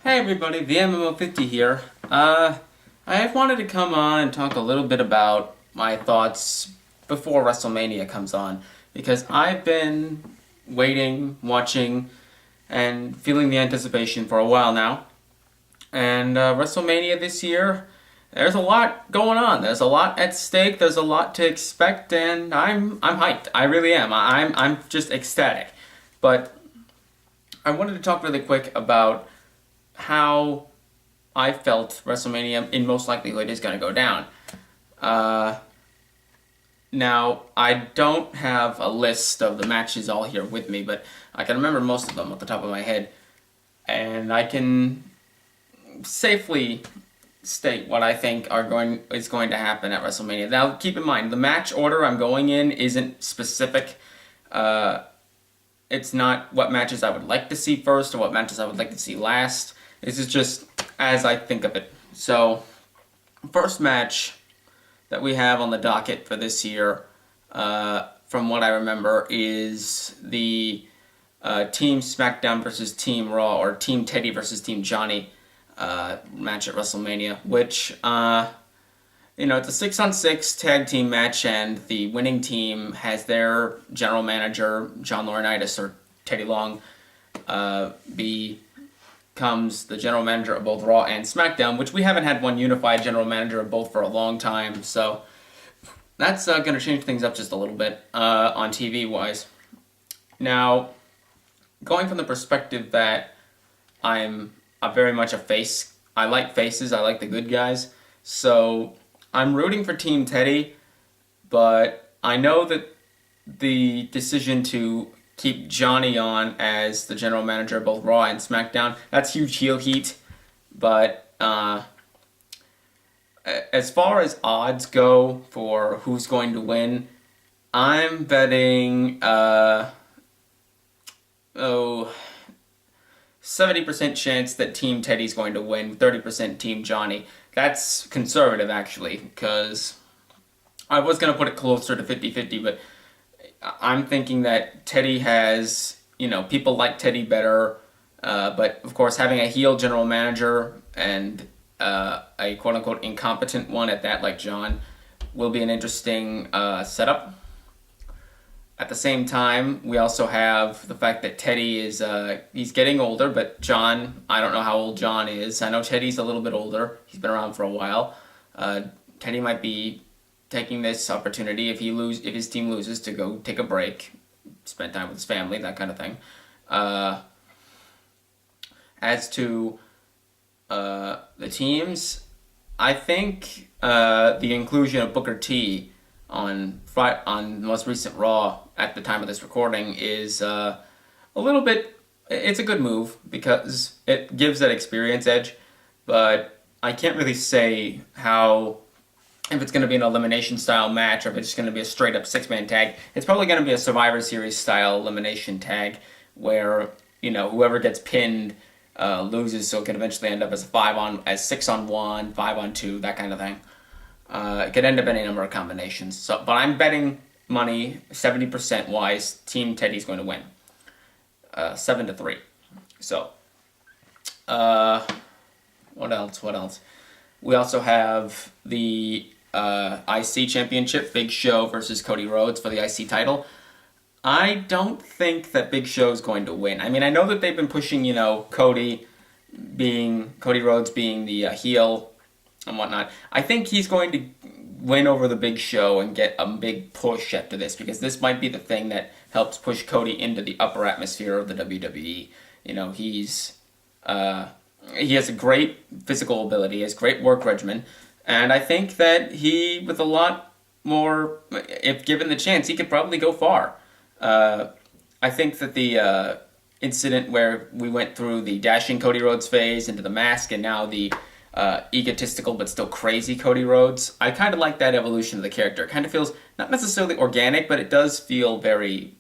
Hey everybody, the MMO50 here. I wanted to come on and talk a little bit about my thoughts before WrestleMania comes on, because I've been waiting, watching, and feeling the anticipation for a while now. And WrestleMania this year, there's a lot going on. There's a lot at stake. There's a lot to expect, and I'm hyped. I really am. I'm just ecstatic. But I wanted to talk really quick about how I felt WrestleMania in most likelihood is going to go down. Now, I don't have a list of the matches all here with me, but I can remember most of them off the top of my head, and I can safely state what I think is going to happen at WrestleMania. Now, keep in mind, the match order I'm going in isn't specific. It's not what matches I would like to see first or what matches I would like to see last. This is just as I think of it. So, first match that we have on the docket for this year, from what I remember, is the Team SmackDown versus Team Raw, or Team Teddy versus Team Johnny match at WrestleMania, which, it's a 6-on-6 tag team match, and the winning team has their general manager, John Laurinaitis, or Teddy Long, becomes the general manager of both Raw and SmackDown, which we haven't had one unified general manager of both for a long time, so that's going to change things up just a little bit on TV-wise. Now, going from the perspective that I'm very much a face, I like faces, I like the good guys, so I'm rooting for Team Teddy, but I know that the decision to keep Johnny on as the general manager of both Raw and SmackDown, that's huge heel heat, but as far as odds go for who's going to win, I'm betting 70% chance that Team Teddy's going to win, 30% Team Johnny. That's conservative, actually, because I was going to put it closer to 50-50, but I'm thinking that Teddy has, people like Teddy better, but of course having a heel general manager and a quote-unquote incompetent one at that, like John, will be an interesting setup. At the same time, we also have the fact that Teddy is, he's getting older, but John, I don't know how old John is. I know Teddy's a little bit older. He's been around for a while. Teddy might be taking this opportunity if his team loses to go take a break, spend time with his family, that kind of thing. As to the teams, I think the inclusion of Booker T on the most recent Raw at the time of this recording is a little bit. It's a good move because it gives that experience edge, but I can't really say if it's going to be an elimination style match or if it's just going to be a straight up 6-man tag. It's probably going to be a Survivor Series style elimination tag where whoever gets pinned loses, so it could eventually end up as 6-on-1, 5-on-2, that kind of thing. It could end up in any number of combinations. But I'm betting money 70% wise. Team Teddy's going to win, 7-3. So, what else? We also have the IC Championship, Big Show versus Cody Rhodes for the IC title. I don't think that Big Show is going to win. I mean, I know that they've been pushing, Cody Rhodes being the heel and whatnot. I think he's going to win over the Big Show and get a big push after this, because this might be the thing that helps push Cody into the upper atmosphere of the WWE. He has a great physical ability, he has great work regimen, and I think that he, with a lot more, if given the chance, he could probably go far. I think that the incident where we went through the dashing Cody Rhodes phase into the mask and now the egotistical but still crazy Cody Rhodes, I kind of like that evolution of the character. It kind of feels not necessarily organic, but it does feel very,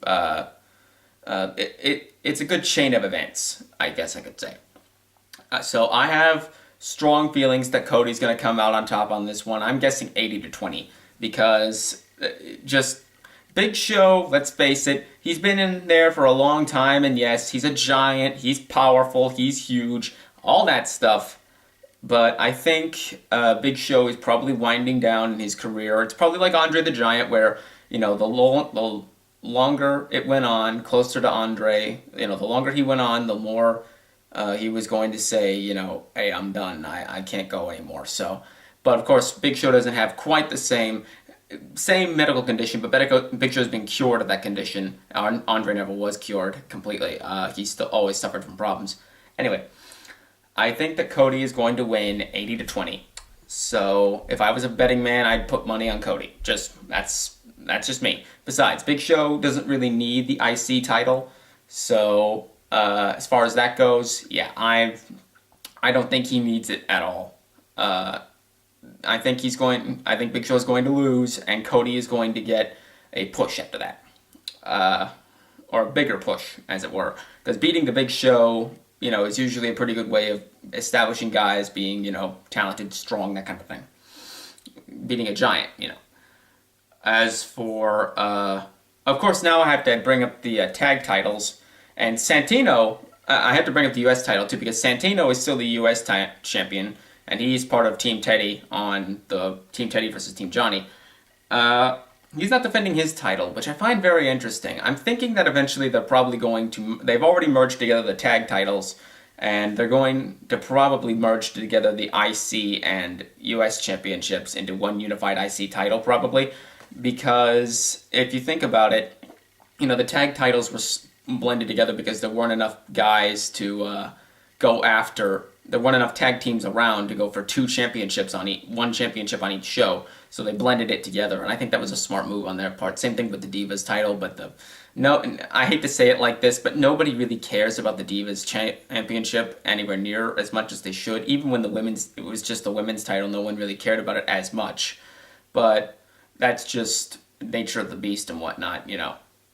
it's a good chain of events, I guess I could say. So I have strong feelings that Cody's going to come out on top on this one. I'm guessing 80-20 because just Big Show, let's face it, he's been in there for a long time, and yes, he's a giant, he's powerful, he's huge, all that stuff. But I think Big Show is probably winding down in his career. It's probably like Andre the Giant, where the longer it went on, closer to Andre, the longer he went on, the more he was going to say, hey, I'm done. I can't go anymore. So, but of course, Big Show doesn't have quite the same medical condition, but Big Show's been cured of that condition. Andre never was cured completely. He still always suffered from problems. Anyway, I think that Cody is going to win 80-20. So if I was a betting man, I'd put money on Cody. That's just me. Besides, Big Show doesn't really need the IC title. So as far as that goes, yeah, I don't think he needs it at all. I think Big Show is going to lose, and Cody is going to get a push after that, or a bigger push, as it were. Because beating the Big Show, is usually a pretty good way of establishing guys being, talented, strong, that kind of thing. Beating a giant, As for, of course, now I have to bring up the tag titles, and Santino. I have to bring up the U.S. title too, because Santino is still the U.S. champion. And he's part of Team Teddy on the Team Teddy versus Team Johnny. He's not defending his title, which I find very interesting. I'm thinking that eventually they're probably going to... They've already merged together the tag titles, and they're going to probably merge together the IC and US championships into one unified IC title, probably. Because if you think about it, the tag titles were blended together because there weren't enough guys to go after... There weren't enough tag teams around to go for two championships one championship on each show, so they blended it together, and I think that was a smart move on their part. Same thing with the Divas title, but I hate to say it like this, but nobody really cares about the Divas championship anywhere near as much as they should. Even when it was just the women's title, no one really cared about it as much. But that's just nature of the beast and whatnot,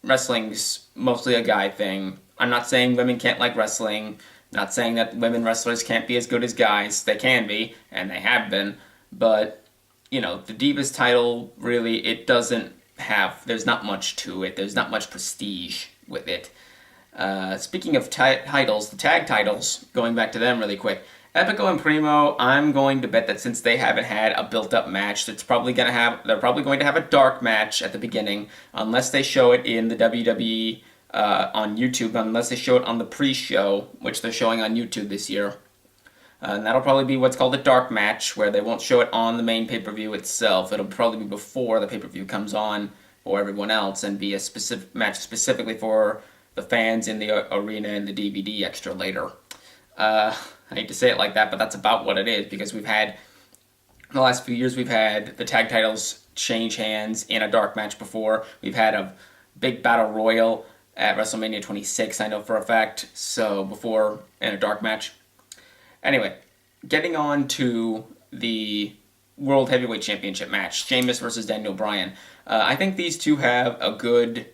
Wrestling's mostly a guy thing. I'm not saying women can't like wrestling. Not saying that women wrestlers can't be as good as guys. They can be, and they have been. But, the Divas title, really, there's not much to it. There's not much prestige with it. Speaking of titles, the tag titles, going back to them really quick. Epico and Primo, I'm going to bet that since they haven't had a built-up match, they're probably going to have a dark match at the beginning, unless they show it in the WWE on YouTube, unless they show it on the pre-show, which they're showing on YouTube this year. And that'll probably be what's called a dark match, where they won't show it on the main pay-per-view itself. It'll probably be before the pay-per-view comes on for everyone else, and be a specific match specifically for the fans in the arena and the DVD extra later. I hate to say it like that, but that's about what it is, because in the last few years, we've had the tag titles change hands in a dark match before. We've had a big battle royal at WrestleMania 26, I know for a fact, so before in a dark match. Anyway, getting on to the World Heavyweight Championship match, Sheamus versus Daniel Bryan. I think these two have a good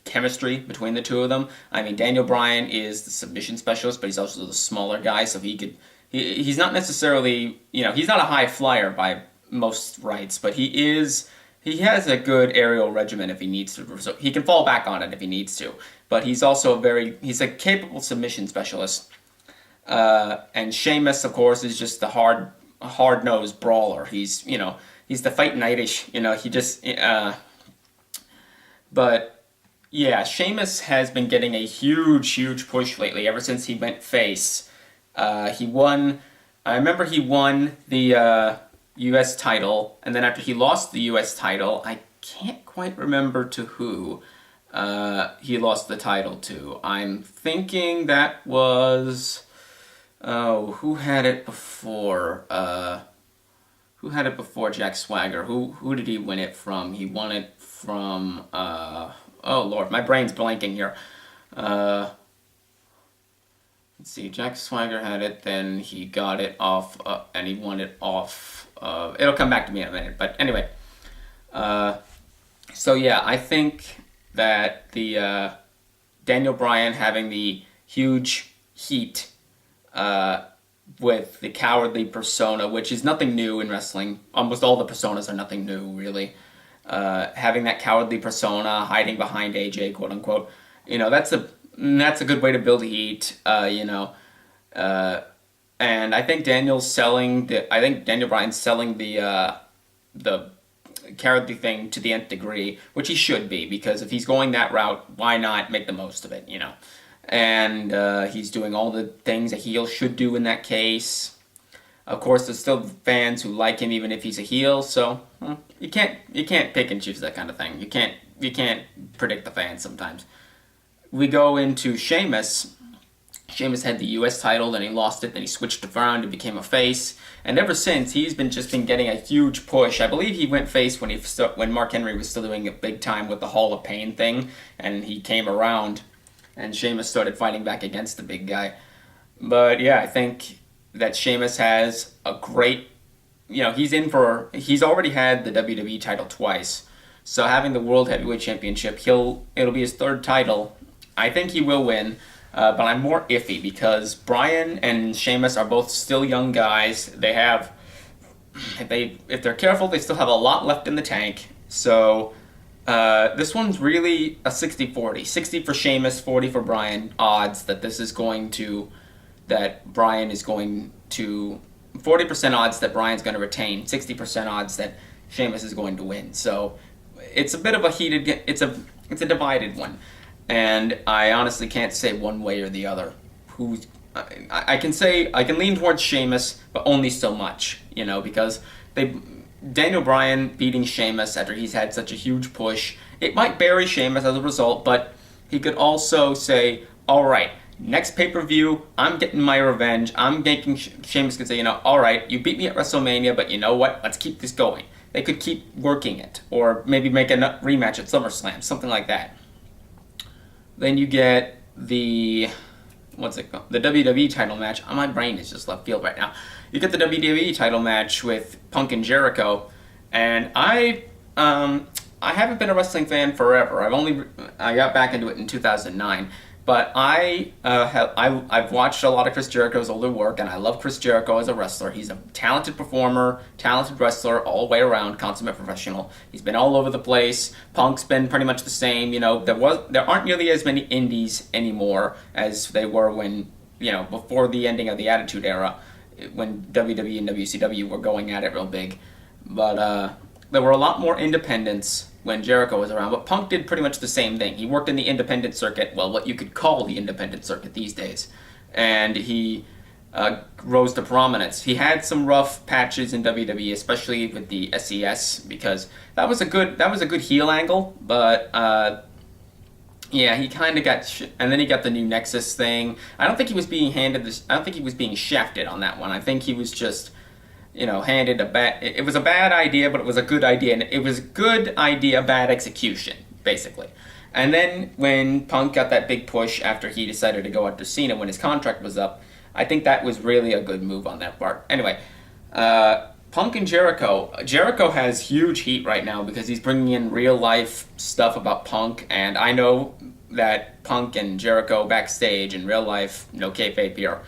chemistry between the two of them. I mean, Daniel Bryan is the submission specialist, but he's also the smaller guy, so he's not necessarily, he's not a high flyer by most rights, but he has a good aerial regimen if he needs to. So he can fall back on it if he needs to. But he's also he's a capable submission specialist. And Sheamus, of course, is just the hard-nosed brawler. He's the fight nightish, he just, but yeah, Sheamus has been getting a huge push lately, ever since he went face. I remember he won the, U.S. title, and then after he lost the U.S. title, I can't quite remember to who he lost the title to. I'm thinking that was... who had it before? Who had it before Jack Swagger? Who did he win it from? He won it from... oh, Lord, my brain's blanking here. Let's see, Jack Swagger had it, then he got it off, and he won it off... it'll come back to me in a minute, but anyway. So yeah, I think that the Daniel Bryan having the huge heat with the cowardly persona, which is nothing new in wrestling. Almost all the personas are nothing new, really. Having that cowardly persona, hiding behind AJ, quote unquote, that's a good way to build heat, and and I think Daniel Bryan's selling the character thing to the nth degree, which he should be, because if he's going that route, why not make the most of it, you know? And he's doing all the things a heel should do in that case. Of course, there's still fans who like him even if he's a heel, so you can't pick and choose that kind of thing. You can't predict the fans sometimes. We go into Sheamus. Sheamus had the U.S. title, then he lost it, then he switched around and became a face. And ever since, he's been getting a huge push. I believe he went face when Mark Henry was still doing it big time with the Hall of Pain thing, and he came around, and Sheamus started fighting back against the big guy. But yeah, I think that Sheamus has a great, he's already had the WWE title twice. So having the World Heavyweight Championship, it'll be his third title. I think he will win, but I'm more iffy because Bryan and Sheamus are both still young guys. If they're careful, they still have a lot left in the tank. So this one's really a 60-40. 60 for Sheamus, 40 for Bryan odds that Bryan is going to 40% odds that Bryan's going to retain, 60% odds that Sheamus is going to win. So it's a bit of a it's a divided one, and I honestly can't say one way or the other. I can lean towards Sheamus, but only so much, because Daniel Bryan beating Sheamus after he's had such a huge push, it might bury Sheamus as a result, but he could also say, all right, next pay-per-view, I'm getting my revenge. I'm making Sheamus could say, all right, you beat me at WrestleMania, but you know what? Let's keep this going. They could keep working it, or maybe make a rematch at SummerSlam, something like that. Then you get the WWE title match. My brain is just left field right now. You get the WWE title match with Punk and Jericho, and I haven't been a wrestling fan forever. I got back into it in 2009. But I've watched a lot of Chris Jericho's older work, and I love Chris Jericho as a wrestler. He's a talented performer, talented wrestler, all the way around, consummate professional. He's been all over the place. Punk's been pretty much the same. There aren't nearly as many indies anymore as they were when, before the ending of the Attitude Era, when WWE and WCW were going at it real big. But there were a lot more independents when Jericho was around, but Punk did pretty much the same thing. He worked in the independent circuit, well, what you could call the independent circuit these days, and he rose to prominence. He had some rough patches in WWE, especially with the SES, because that was a good heel angle, but yeah, he kind of got and then he got the new Nexus thing. I don't think he was being shafted on that one. I think he was just handed it was a bad idea, but it was a good idea, and it was good idea, bad execution, basically. And then when Punk got that big push after he decided to go after Cena when his contract was up, I think that was really a good move on that part. Anyway, Punk and Jericho. Jericho has huge heat right now because he's bringing in real life stuff about Punk, and I know that Punk and Jericho backstage in real life, no kayfabe here,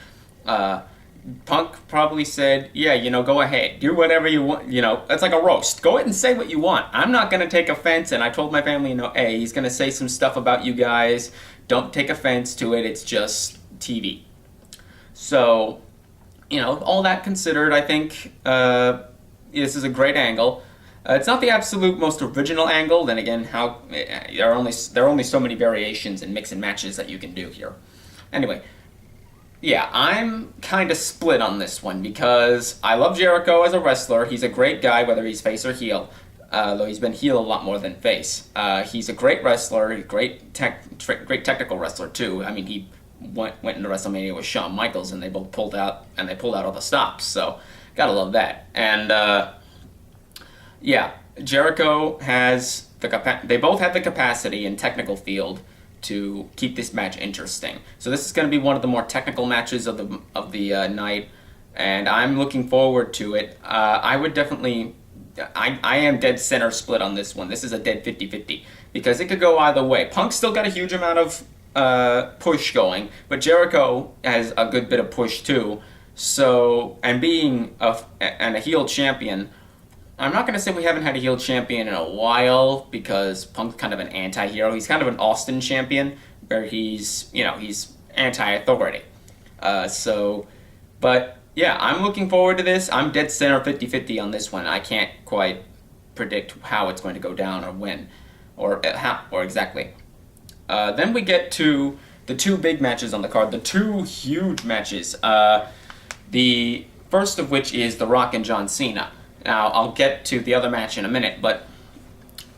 Punk probably said, yeah, go ahead. Do whatever you want. It's like a roast. Go ahead and say what you want. I'm not going to take offense. And I told my family, hey, he's going to say some stuff about you guys. Don't take offense to it. It's just TV. So, all that considered, I think this is a great angle. It's not the absolute most original angle. Then again, there are only so many variations and mix and matches that you can do here. Anyway. Yeah, I'm kind of split on this one because I love Jericho as a wrestler. He's a great guy, whether he's face or heel, though he's been heel a lot more than face. He's a great wrestler, great technical wrestler too. I mean, he went into WrestleMania with Shawn Michaels, and they both pulled out all the stops. So, gotta love that. And yeah, Jericho has they both have the capacity and technical field to keep this match interesting. So this is going to be one of the more technical matches of the night, and I'm looking forward to it. I would definitely... I am dead center split on this one. This is a dead 50-50, because it could go either way. Punk's still got a huge amount of push going, but Jericho has a good bit of push too. So, and being a heel champion... I'm not going to say we haven't had a heel champion in a while, because Punk's kind of an anti-hero. He's kind of an Austin champion, where he's anti-authority. But, yeah, I'm looking forward to this. I'm dead center 50-50 on this one. I can't quite predict how it's going to go down or when or how or exactly. Then we get to the two big matches on the card, the two huge matches. The first of which is The Rock and John Cena. Now, I'll get to the other match in a minute, but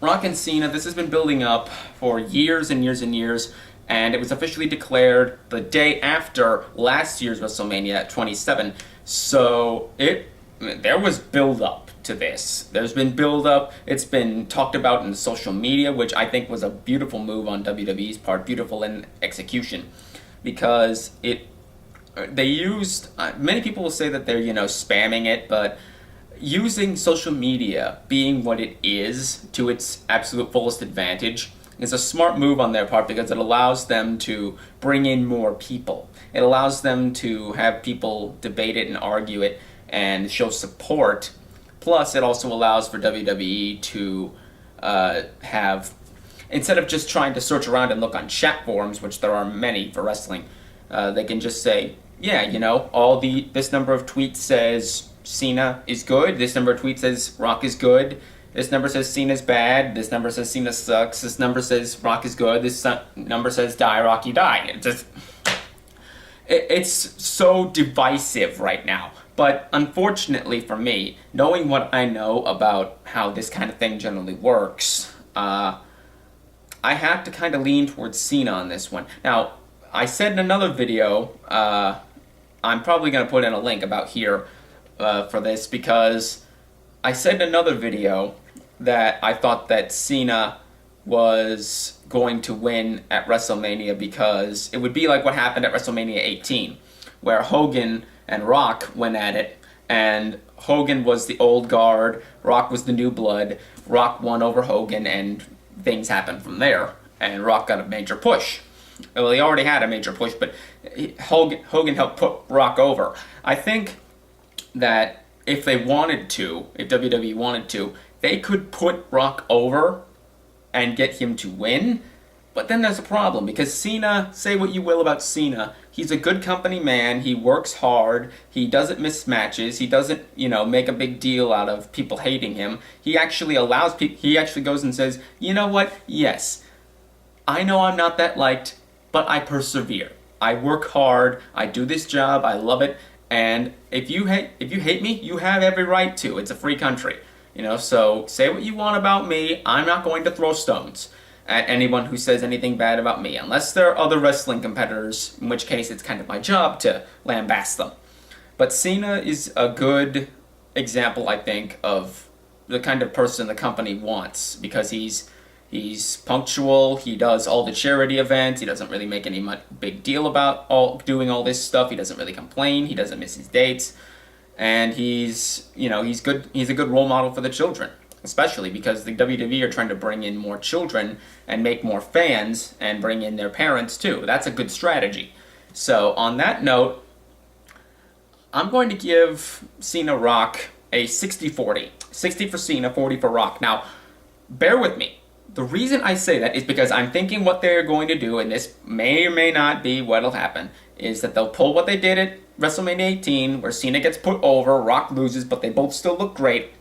Rock and Cena, this has been building up for years and years and years, and it was officially declared the day after last year's WrestleMania 27. So there was build up to this. There's been build up. It's been talked about in social media, which I think was a beautiful move on WWE's part, beautiful in execution, because they used many people will say that they're spamming it, but using social media being what it is to its absolute fullest advantage is a smart move on their part because it allows them to bring in more people. It allows them to have people debate it and argue it and show support. Plus, it also allows for WWE to have, instead of just trying to search around and look on chat forums, which there are many for wrestling, they can just say, yeah, this number of tweets says Cena is good, this number of tweets says Rock is good, this number says Cena's bad, this number says Cena sucks, this number says Rock is good, this number says die Rocky die. It's so divisive right now. But unfortunately for me, knowing what I know about how this kind of thing generally works, I have to kind of lean towards Cena on this one. Now, I said in another video, I'm probably going to put in a link about here for this, because I said in another video that I thought that Cena was going to win at WrestleMania because it would be like what happened at WrestleMania 18, where Hogan and Rock went at it, and Hogan was the old guard, Rock was the new blood, Rock won over Hogan, and things happened from there, and Rock got a major push. Well, he already had a major push, but Hogan helped put Rock over. I think that if they wanted to, if WWE wanted to, they could put Rock over and get him to win. But then there's a problem, because Cena, say what you will about Cena, he's a good company man, he works hard, he doesn't miss matches, he doesn't, make a big deal out of people hating him. He actually allows people, he actually goes and says, you know what, yes, I know I'm not that liked, but I persevere. I work hard, I do this job, I love it, and if you hate me, you have every right to. It's a free country. So say what you want about me, I'm not going to throw stones at anyone who says anything bad about me, unless there are other wrestling competitors, in which case it's kind of my job to lambast them. But Cena is a good example, I think, of the kind of person the company wants, because he's punctual, he does all the charity events, he doesn't really make any big deal about doing all this stuff, he doesn't really complain, he doesn't miss his dates, and he's good. He's a good role model for the children, especially because the WWE are trying to bring in more children and make more fans and bring in their parents too. That's a good strategy. So on that note, I'm going to give Cena Rock a 60-40. 60 for Cena, 40 for Rock. Now, bear with me. The reason I say that is because I'm thinking what they're going to do, and this may or may not be what'll happen, is that they'll pull what they did at WrestleMania 18, where Cena gets put over, Rock loses, but they both still look great,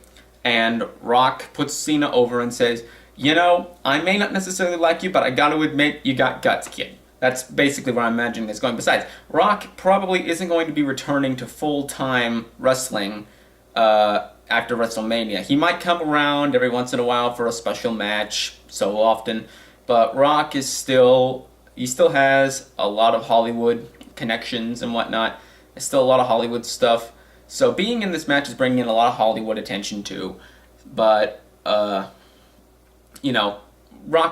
and Rock puts Cena over and says, I may not necessarily like you, but I gotta admit, you got guts, kid. That's basically where I'm imagining this going. Besides, Rock probably isn't going to be returning to full-time wrestling after WrestleMania. He might come around every once in a while for a special match, so often, but Rock is he still has a lot of Hollywood connections and whatnot. There's still a lot of Hollywood stuff. So being in this match is bringing in a lot of Hollywood attention too. But, Rock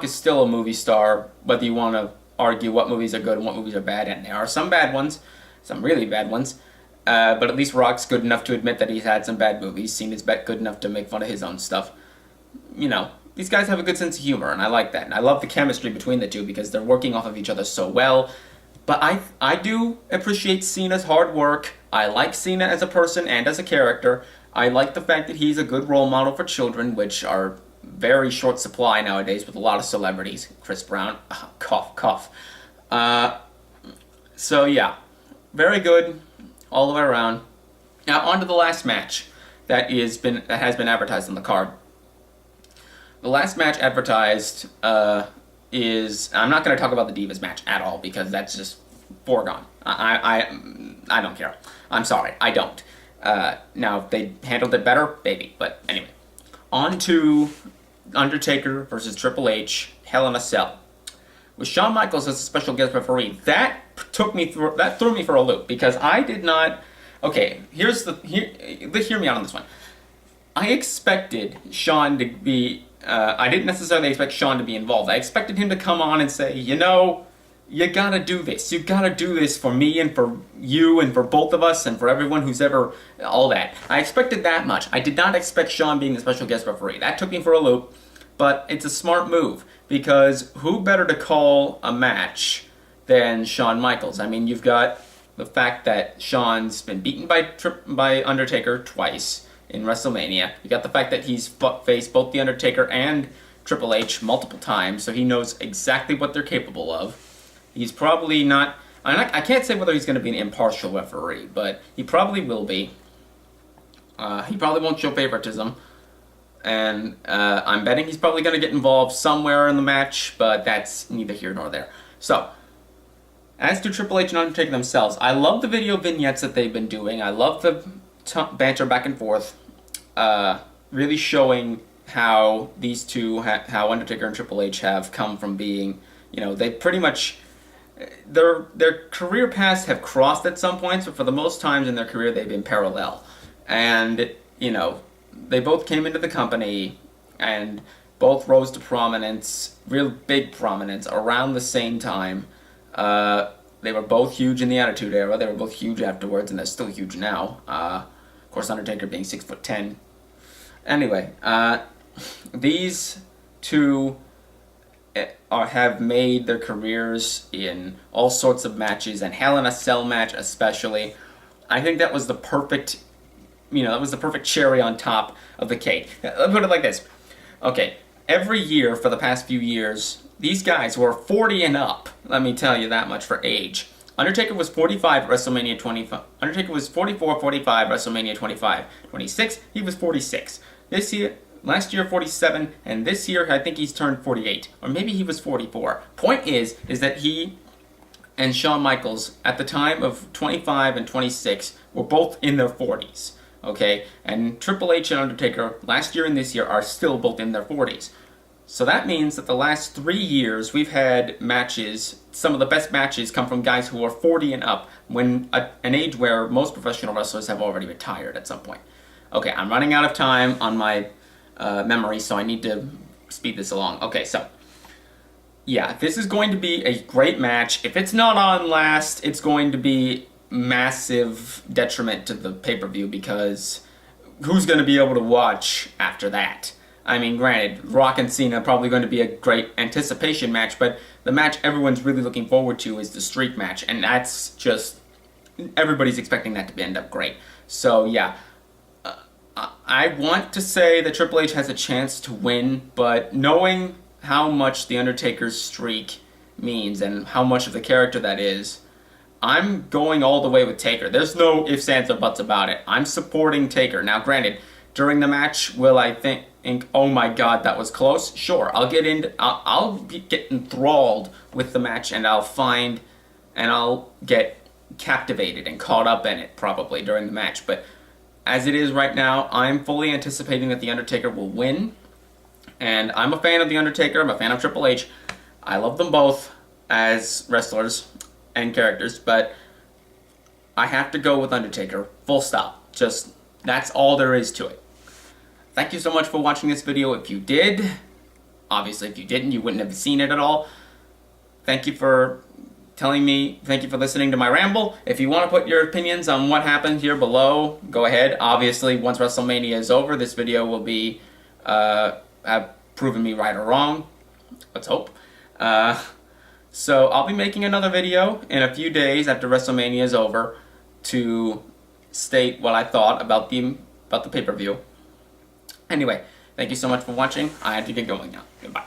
is still a movie star, whether you want to argue what movies are good and what movies are bad, and there are some bad ones, some really bad ones. But at least Rock's good enough to admit that he's had some bad movies. Cena's good enough to make fun of his own stuff. These guys have a good sense of humor, and I like that. And I love the chemistry between the two because they're working off of each other so well. But I do appreciate Cena's hard work. I like Cena as a person and as a character. I like the fact that he's a good role model for children, which are very short supply nowadays with a lot of celebrities. Chris Brown, cough, cough. So yeah, very good all the way around. Now on to the last match that has been advertised on the card. The last match advertised is, I'm not going to talk about the Divas match at all because that's just foregone. I don't care. I'm sorry, I don't. Now, if they handled it better, maybe. But anyway, on to Undertaker versus Triple H, Hell in a Cell, with Shawn Michaels as a special guest referee. That threw me for a loop because I did not. Okay, hear me out on this one. I expected Shawn to be. I didn't necessarily expect Shawn to be involved. I expected him to come on and say, you know, you gotta do this. You gotta do this for me and for you and for both of us and for everyone who's ever, all that. I expected that much. I did not expect Shawn being the special guest referee. That took me for a loop, but it's a smart move because who better to call a match than Shawn Michaels? I mean, you've got the fact that Shawn's been beaten by Undertaker twice in WrestleMania. You got the fact that he's faced both The Undertaker and Triple H multiple times, so he knows exactly what they're capable of. He's probably not... I can't say whether he's going to be an impartial referee, but he probably will be. He probably won't show favoritism, and I'm betting he's probably going to get involved somewhere in the match, but that's neither here nor there. So, as to Triple H and Undertaker themselves, I love the video vignettes that they've been doing. I love the banter back and forth, really showing how these two, how Undertaker and Triple H have come from being, you know, they pretty much, their career paths have crossed at some points, but for the most times in their career they've been parallel. And, you know, they both came into the company and both rose to prominence, real big prominence, around the same time. They were both huge in the Attitude Era. They were both huge afterwards, and they're still huge now. Of course, Undertaker being 6'10". Anyway, these two have made their careers in all sorts of matches, and Hell in a Cell match especially. I think that was the perfect, that was the perfect cherry on top of the cake. Let's put it like this. Okay, every year for the past few years, these guys were 40 and up. Let me tell you that much for age. Undertaker was 45 at WrestleMania 25. Undertaker was 44, 45 WrestleMania 25. 26, he was 46. Last year 47, and this year I think he's turned 48. Or maybe he was 44. Point is that he and Shawn Michaels at the time of 25 and 26 were both in their 40s. Okay? And Triple H and Undertaker last year and this year are still both in their 40s. So that means that the last 3 years we've had matches, some of the best matches come from guys who are 40 and up, when an age where most professional wrestlers have already retired at some point. Okay, I'm running out of time on my memory, so I need to speed this along. Okay, so, yeah, this is going to be a great match. If it's not on last, it's going to be massive detriment to the pay-per-view, because who's going to be able to watch after that? I mean, granted, Rock and Cena are probably going to be a great anticipation match, but the match everyone's really looking forward to is the Streak match, and that's just, everybody's expecting that to end up great. So, yeah, I want to say that Triple H has a chance to win, but knowing how much The Undertaker's streak means and how much of the character that is, I'm going all the way with Taker. There's no ifs, ands, or buts about it. I'm supporting Taker. Now, granted, during the match, will I think, oh my god, that was close? Sure, I'll get enthralled with the match, and I'll get captivated and caught up in it probably during the match. But as it is right now, I'm fully anticipating that The Undertaker will win, and I'm a fan of The Undertaker. I'm a fan of Triple H. I love them both as wrestlers and characters, but I have to go with Undertaker. Full stop. Just, that's all there is to it. Thank you so much for watching this video. If you did, obviously if you didn't, you wouldn't have seen it at all. Thank you for thank you for listening to my ramble. If you want to put your opinions on what happened here below, go ahead. Obviously, once WrestleMania is over, this video will be, have proven me right or wrong. Let's hope. So I'll be making another video in a few days after WrestleMania is over to state what I thought about the pay-per-view. Anyway, thank you so much for watching. I have to get going now. Goodbye.